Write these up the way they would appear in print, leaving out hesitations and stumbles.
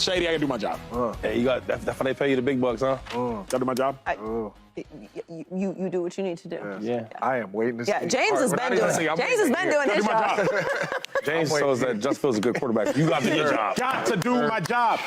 shady, I gotta do my job. Hey, you got that's why they pay you the big bucks, huh? Gotta do my job. You do what you need to do. Yeah. I am waiting to see. Yeah, James has been doing his job. James shows that Just feels a good quarterback. You got to do your job. Got to do my job.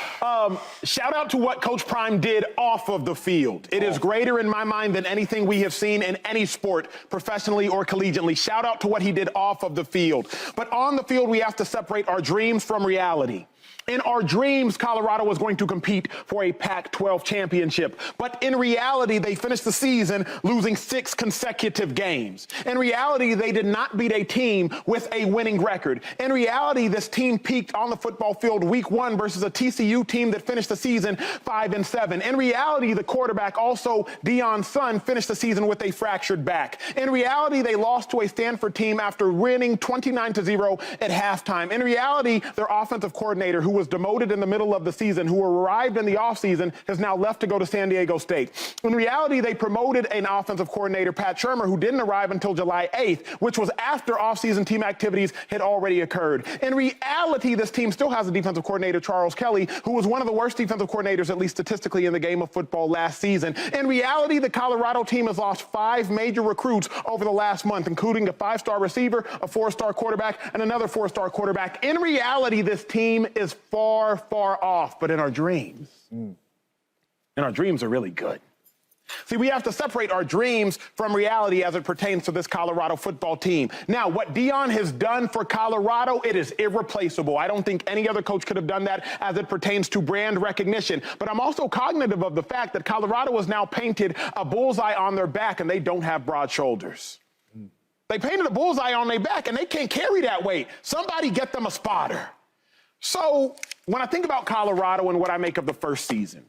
Shout out to what Coach Prime did off of the field. It is greater in my mind than anything we have seen in any sport, professionally or collegiately. Shout out to what he did off of the field. But on the field, we have to separate our dreams from reality. In our dreams, Colorado was going to compete for a Pac-12 championship. But in reality, they finished the season losing 6 consecutive games. In reality, they did not beat a team with a winning record. In reality, this team peaked on the football field week 1 versus a TCU team that finished the season 5-7. In reality, the quarterback, also Deion's son, finished the season with a fractured back. In reality, they lost to a Stanford team after winning 29-0 at halftime. In reality, their offensive coordinator, who was demoted in the middle of the season, who arrived in the offseason, has now left to go to San Diego State. In reality, they promoted an offensive coordinator, Pat Shermer, who didn't arrive until July 8th, which was after offseason team activities had already occurred. In reality, this team still has a defensive coordinator, Charles Kelly, who was one of the worst defensive coordinators, at least statistically, in the game of football last season. In reality, the Colorado team has lost 5 major recruits over the last month, including a 5-star receiver, a 4-star quarterback, and another 4-star quarterback. In reality, this team is far, far off, but in our dreams, are really good. See, we have to separate our dreams from reality as it pertains to this Colorado football team. Now, what Deion has done for Colorado, it is irreplaceable. I don't think any other coach could have done that as it pertains to brand recognition. But I'm also cognitive of the fact that Colorado has now painted a bullseye on their back, and they don't have broad shoulders. They painted a bullseye on their back, and they can't carry that weight. Somebody get them a spotter. So when I think about Colorado and what I make of the first season,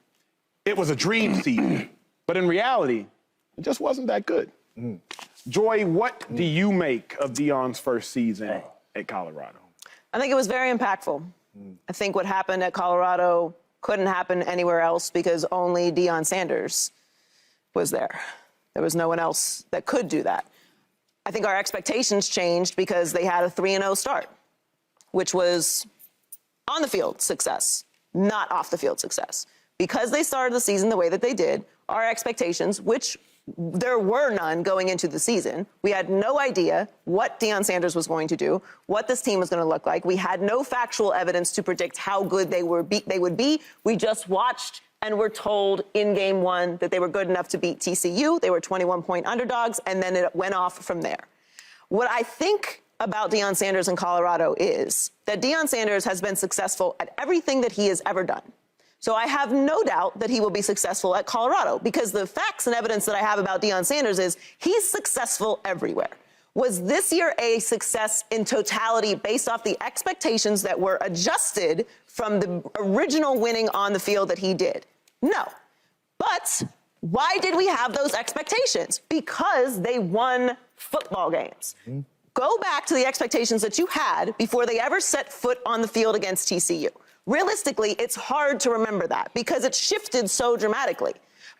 it was a dream season. But in reality, it just wasn't that good. Joy, what do you make of Deion's first season at Colorado? I think it was very impactful. I think what happened at Colorado couldn't happen anywhere else because only Deion Sanders was there. There was no one else that could do that. I think our expectations changed because they had a 3-0 start, which was on the field success, not off the field success. Because they started the season the way that they did, our expectations, which there were none going into the season, we had no idea what Deion Sanders was going to do, what this team was going to look like. We had no factual evidence to predict how good they would be. We just watched and were told in game 1 that they were good enough to beat TCU. They were 21-point underdogs, and then it went off from there. What I think about Deion Sanders in Colorado is that Deion Sanders has been successful at everything that he has ever done. So I have no doubt that he will be successful at Colorado because the facts and evidence that I have about Deion Sanders is he's successful everywhere. Was this year a success in totality based off the expectations that were adjusted from the original winning on the field that he did? No. But why did we have those expectations? Because they won football games. Go back to the expectations that you had before they ever set foot on the field against TCU. Realistically, it's hard to remember that because it shifted so dramatically.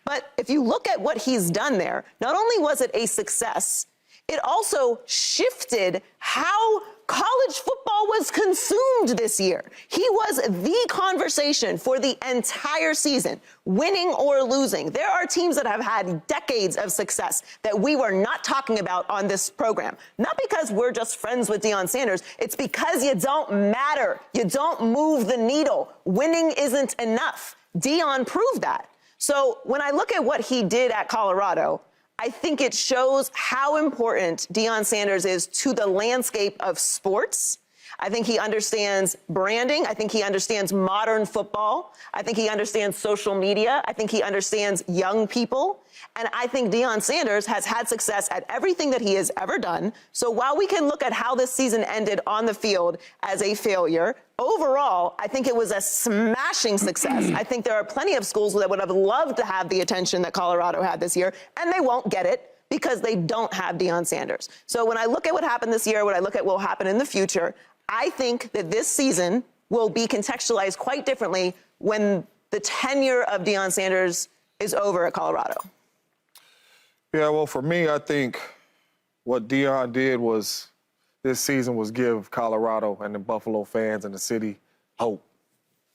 But if you look at what he's done there, not only was it a success, it also shifted how college football was consumed this year. He was the conversation for the entire season, winning or losing. There are teams that have had decades of success that we were not talking about on this program. Not because we're just friends with Deion Sanders. It's because you don't matter. You don't move the needle. Winning isn't enough. Deion proved that. So when I look at what he did at Colorado, I think it shows how important Deion Sanders is to the landscape of sports. I think he understands branding. I think he understands modern football. I think he understands social media. I think he understands young people. And I think Deion Sanders has had success at everything that he has ever done. So while we can look at how this season ended on the field as a failure, overall, I think it was a smashing success. I think there are plenty of schools that would have loved to have the attention that Colorado had this year, and they won't get it because they don't have Deion Sanders. So when I look at what happened this year, when I look at what will happen in the future, I think that this season will be contextualized quite differently when the tenure of Deion Sanders is over at Colorado. Yeah, well, for me, I think what Deion did was this season was give Colorado and the Buffalo fans and the city hope,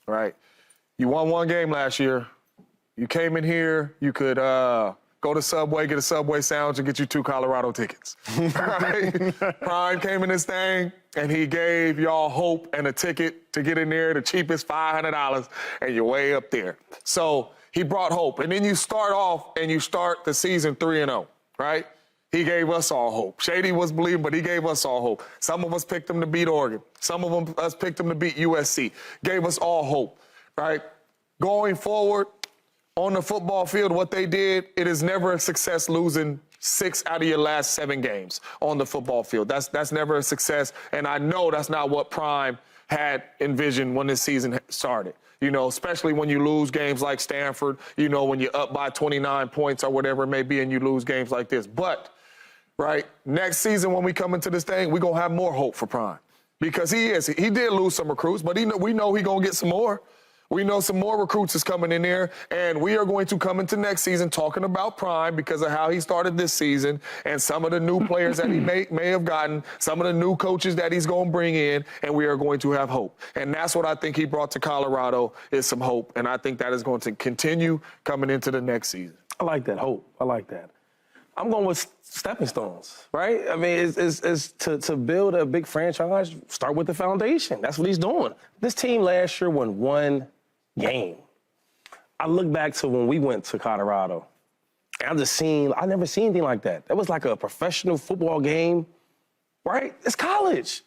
right? You won one game last year. You came in here, you could go to Subway, get a Subway sandwich, and get you 2 Colorado tickets. Right? Prime came in this thing, and he gave y'all hope and a ticket to get in there, the cheapest $500, and you're way up there. So he brought hope. And then you start off, and you start the season 3-0, right? He gave us all hope. Shady was believing, but he gave us all hope. Some of us picked him to beat Oregon. Some of us picked him to beat USC. Gave us all hope, right? Going forward, on the football field, what they did, it is never a success losing 6 out of your last 7 games on the football field. That's never a success, and I know that's not what Prime had envisioned when this season started. You know, especially when you lose games like Stanford, you know, when you're up by 29 points or whatever it may be and you lose games like this. But, right, next season when we come into this thing, we're going to have more hope for Prime because he did lose some recruits, but we know he's going to get some more. We know some more recruits is coming in there, and we are going to come into next season talking about Prime because of how he started this season and some of the new players that he may have gotten, some of the new coaches that he's going to bring in, and we are going to have hope. And that's what I think he brought to Colorado is some hope, and I think that is going to continue coming into the next season. I like that hope. I like that. I'm going with stepping stones, right? I mean, it's to build a big franchise, start with the foundation. That's what he's doing. This team last year won 1 game. I look back to when we went to Colorado, and I never seen anything like that. That was like a professional football game, right? It's college.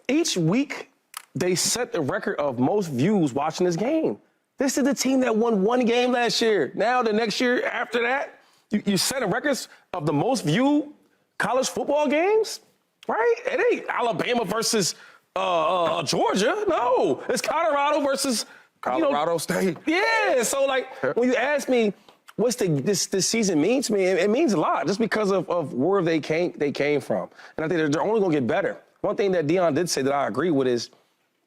Each week, they set the record of most views watching this game. This is the team that won 1 game last year. Now, the next year after that, you set a records of the most viewed college football games, right? It ain't Alabama versus Georgia. No, it's Colorado versus Colorado State. Yeah, so like when you ask me what's this season mean to me, it means a lot just because of where they came from. And I think they're only gonna get better. One thing that Deion did say that I agree with is,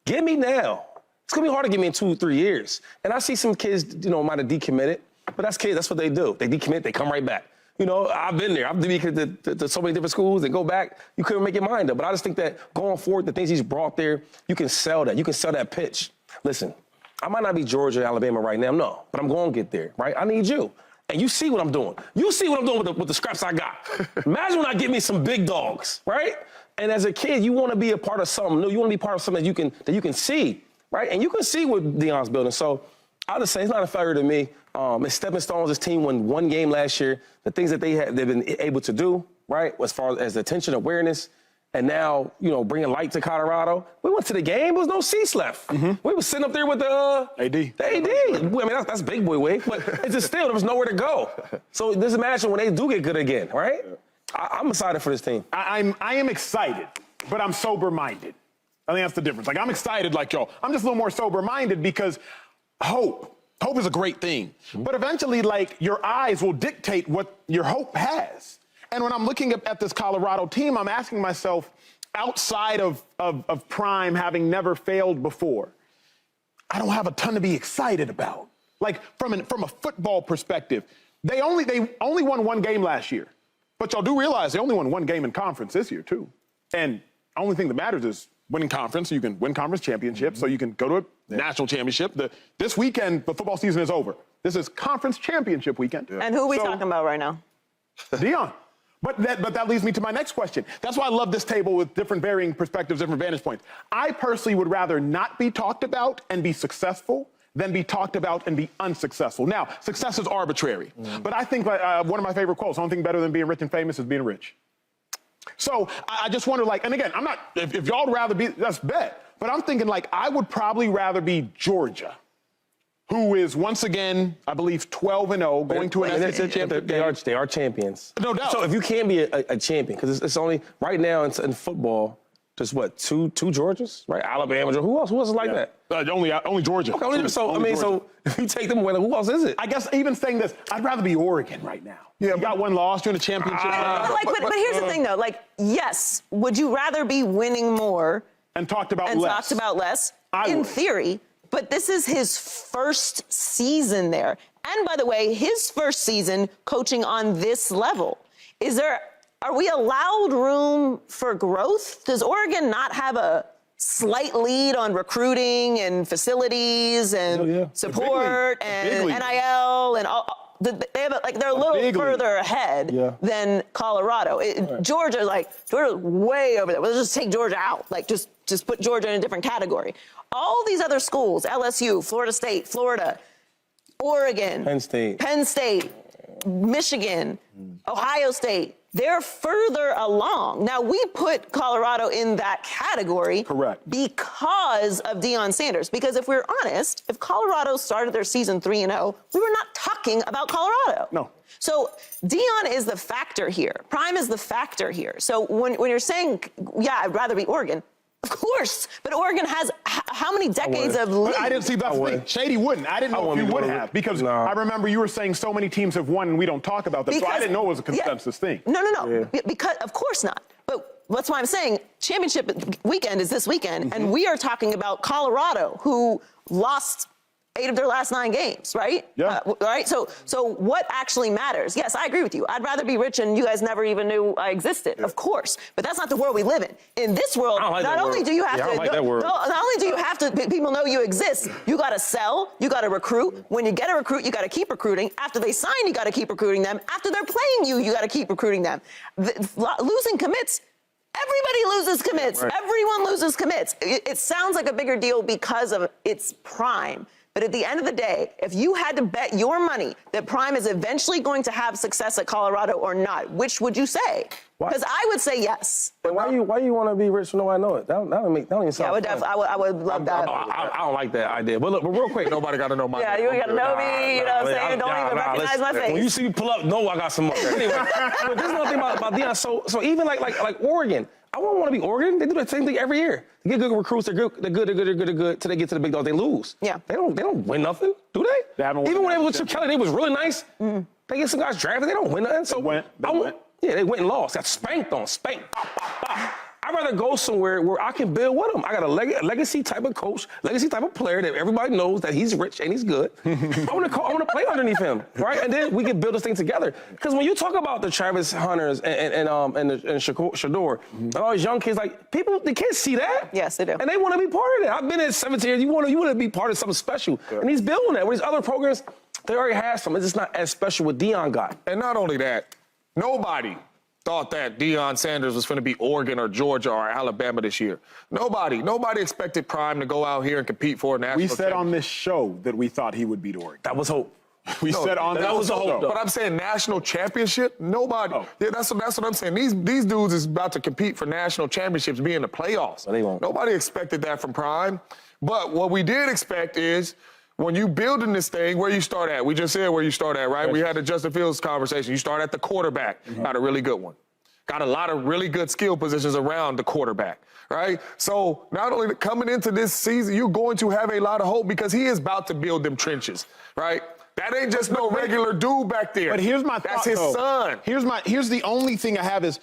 get me now. It's gonna be hard to get me in 2-3 years. And I see some kids, might have decommitted, but that's kids, that's what they do. They decommit, they come right back. I've been there. I've decommitted to so many different schools. They go back, you couldn't make your mind up. But I just think that going forward, the things he's brought there, you can sell that. You can sell that pitch. Listen, I might not be Georgia, Alabama right now, no, but I'm going to get there, right? I need you. And you see what I'm doing. You see what I'm doing with the scraps I got. Imagine when I get me some big dogs, right? And as a kid, you want to be a part of something new. You want to be part of something that you can see, right? And you can see what Deion's building. So I'll just say it's not a failure to me. It's stepping stones. This team won 1 game last year. The things that they've been able to do, right, as far as attention, awareness, and now, bringing light to Colorado. We went to the game. There was no seats left. Mm-hmm. We were sitting up there with the AD. The AD. I mean, that's big boy way, but it's just still, there was nowhere to go. So just imagine when they do get good again, right? I'm excited for this team. I am excited, but I'm sober-minded. I think that's the difference. Like, I'm excited like y'all. I'm just a little more sober-minded because hope is a great thing. Mm-hmm. But eventually, like, your eyes will dictate what your hope has. And when I'm looking at this Colorado team, I'm asking myself, outside of Prime having never failed before, I don't have a ton to be excited about. Like, from a football perspective, they only won 1 game last year. But y'all do realize they only won 1 game in conference this year, too. And the only thing that matters is winning conference, so you can win conference championships, so you can go to a national championship. This weekend, the football season is over. This is conference championship weekend. Yeah. And who are we talking about right now? Deion. But that leads me to my next question. That's why I love this table with different varying perspectives, different vantage points. I personally would rather not be talked about and be successful than be talked about and be unsuccessful. Now, success is arbitrary. But I think one of my favorite quotes, the only thing better than being rich and famous is being rich. So I just wonder, and again, I'm not, if y'all would rather be, that's bet. But I'm thinking, I would probably rather be Georgia, who is once again, I believe, 12-0, going to an SEC championship. They are champions. No doubt. So if you can be a champion, because it's only, right now in football, there's two Georgias, right? Alabama, who else is like that? Only Georgia. Okay, so if you take them away, who else is it? I guess even saying this, I'd rather be Oregon right now. Yeah, you got 1 loss, you're in the championship. But here's the thing, though. Yes, would you rather be winning more and talked about less? In theory. But this is his first season there. And by the way, his first season coaching on this level. Are we allowed room for growth? Does Oregon not have a slight lead on recruiting and facilities and support and NIL and all. They're a little further ahead than Colorado. Georgia's way over there. Let's just take Georgia out. Just put Georgia in a different category. All these other schools, LSU, Florida State, Florida, Oregon, Penn State, Michigan, Ohio State, they're further along. Now, we put Colorado in that category because of Deion Sanders. Because if we're honest, if Colorado started their season 3-0, we were not talking about Colorado. No. So Deion is the factor here. Prime is the factor here. So when you're saying, yeah, I'd rather be Oregon, of course, but Oregon has how many decades of lead? I didn't see that thing. Shady wouldn't. I didn't know if you would have because I remember you were saying so many teams have won and we don't talk about them. So I didn't know it was a consensus thing. No. Because of course not. But that's why I'm saying championship weekend is this weekend, and we are talking about Colorado, who lost 8 of their last 9 games, right? Yeah. Right? So what actually matters? Yes, I agree with you. I'd rather be rich and you guys never even knew I existed, of course. But that's not the world we live in. In this world, not only do you have to people know you exist, you got to sell, you got to recruit. When you get a recruit, you got to keep recruiting. After they sign, you got to keep recruiting them. After they're playing you, you got to keep recruiting them. Losing commits. Everybody loses commits. Right. Everyone loses commits. It sounds like a bigger deal because of its prime. But at the end of the day, if you had to bet your money that Prime is eventually going to have success at Colorado or not, which would you say? Because I would say yes. But why you want to be rich when nobody know it? That don't even sound fun. I would love that. I don't like that idea. But look, real quick. Nobody got to know my name. Yeah, you got to know me. You know what I'm saying? Don't even recognize my face. When you see me pull up, no, I got some money. Anyway, but there's another thing about Deion. So even like Oregon, I wouldn't want to be Oregon. They do the same thing every year. They get good recruits. They're good. Till they get to the big dogs, they lose. Yeah. They don't win nothing, do they? They haven't won. Even when they were with Chip Kelly, they was really nice. They get some guys drafted. They don't win nothing. So They went. Yeah, they went and lost. Got spanked. Pop, pop. I'd rather go somewhere where I can build with them. I got a legacy type of coach, legacy type of player that everybody knows that he's rich and he's good. I want to play underneath him, right? And then we can build this thing together. Because when you talk about the Travis Hunters and Shador, and all these young kids, like people, the kids see that. Yes, they do. And they want to be part of that. I've been at 17 years. You want to be part of something special. Yeah. And he's building that. With his other programs, they already have some. It's just not as special what Deion got. And not only that, nobody thought that Deion Sanders was going to be Oregon or Georgia or Alabama this year. Nobody expected Prime to go out here and compete for a national championship. We said on this show that we thought he would beat Oregon. That was hope. We said on that was a hope. But I'm saying national championship, nobody. Oh. Yeah, that's what I'm saying. These dudes is about to compete for national championships, be in the playoffs. They won't. Nobody expected that from Prime. But what we did expect is when you building this thing, where you start at. We just said where you start at, right? We had the Justin Fields conversation. You start at the quarterback. Got a really good one. Got a lot of really good skill positions around the quarterback, right? So not only coming into this season, you're going to have a lot of hope because he is about to build them trenches, right? That ain't just no regular dude back there. But here's my thought, That's his son. Here's the only thing I have is,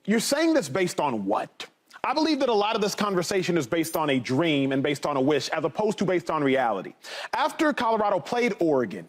you're saying this based on what? I believe that a lot of this conversation is based on a dream and based on a wish, as opposed to based on reality. After Colorado played Oregon,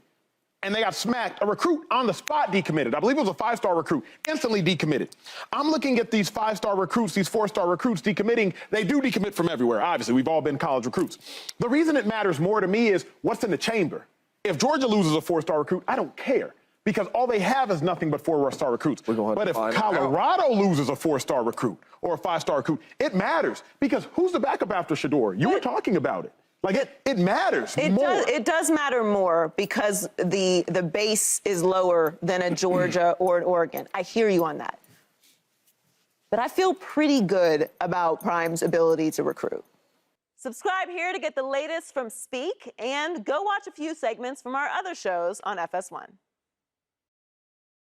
and they got smacked, a recruit on the spot decommitted. I believe it was a 5-star recruit, instantly decommitted. I'm looking at these 5-star recruits, these 4-star recruits decommitting. They do decommit from everywhere, obviously. We've all been college recruits. The reason it matters more to me is what's in the chamber. If Georgia loses a 4-star recruit, I don't care, because all they have is nothing but 4-star recruits. But if Colorado loses a 4-star recruit or a 5-star recruit, it matters, because who's the backup after Shador? You were talking about it. Like, it matters more. It does matter more because the base is lower than a Georgia or an Oregon. I hear you on that. But I feel pretty good about Prime's ability to recruit. Subscribe here to get the latest from Speak, and go watch a few segments from our other shows on FS1.